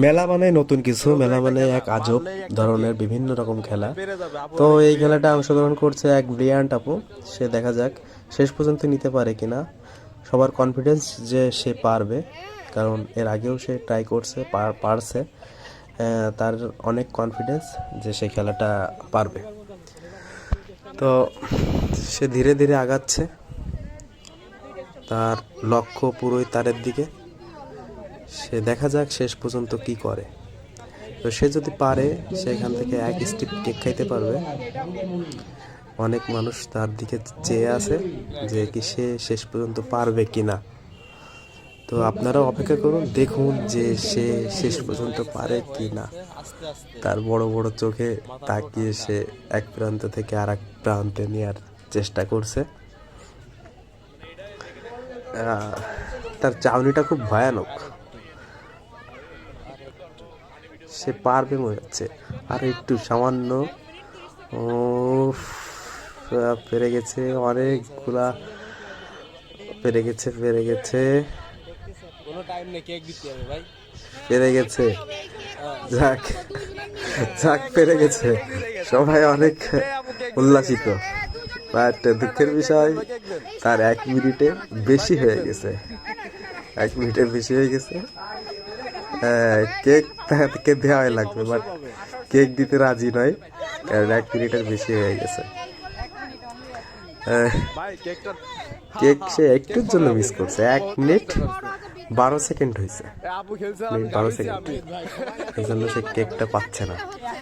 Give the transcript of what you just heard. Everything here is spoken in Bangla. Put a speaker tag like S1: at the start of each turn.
S1: মেলা মানে নতুন কিছু, মেলা মানে এক আজব ধরনের বিভিন্ন রকম খেলা। তো এই খেলাটা অংশগ্রহণ করছে এক ব্রিলিয়ান্ট আপু। সে দেখা যাক শেষ পর্যন্ত নিতে পারে কিনা। সবার কনফিডেন্স যে সে পারবে, কারণ এর আগেও সে ট্রাই করছে, পারছে। তার অনেক কনফিডেন্স যে সে খেলাটা পারবে। তো সে ধীরে ধীরে আগাচ্ছে, তার লক্ষ্য পুরোই তারের দিকে। সে দেখা যাক শেষ পর্যন্ত কি করে। তো সে যদি পারে, সেখান থেকে এক স্টিপ কেক খাইতে পারবে। অনেক মানুষ তার দিকে চেয়ে আছে যে কি সে শেষ পর্যন্ত পারবে কিনা। তো আপনারা অপেক্ষা করুন, দেখুন যে সে শেষ পর্যন্ত পারে কি না। তার বড় বড় চোখে তাকিয়ে সে এক প্রান্ত থেকে আর এক প্রান্তে নেওয়ার চেষ্টা করছে। তার চাউনিটা খুব ভয়ানক। সে পারবে মনে হচ্ছে, আর একটু সামান্য। ও, পেরে গেছে, অনেকগুলা পেরে গেছে, পেরে গেছে, পেরে গেছে। যাক, যাক, পেরে গেছে। সবাই অনেক উল্লাসিত, বাট দুঃখের বিষয় তার 1 মিনিটে বেশি হয়ে গেছে। 1 মিনিটের বেশি হয়ে গেছে। কেক তাকে দেওয়াই লাগবে, বাট কেক দিতে রাজি নয়, কারণ 1 মিনিটের বেশি হয়ে গেছে। কেক সে একটুর জন্য মিস করছে। 1 মিনিট 12 সেকেন্ড হয়েছে, 1 মিনিট 12 সেকেন্ড, এই জন্য সে কেকটা পাচ্ছে না।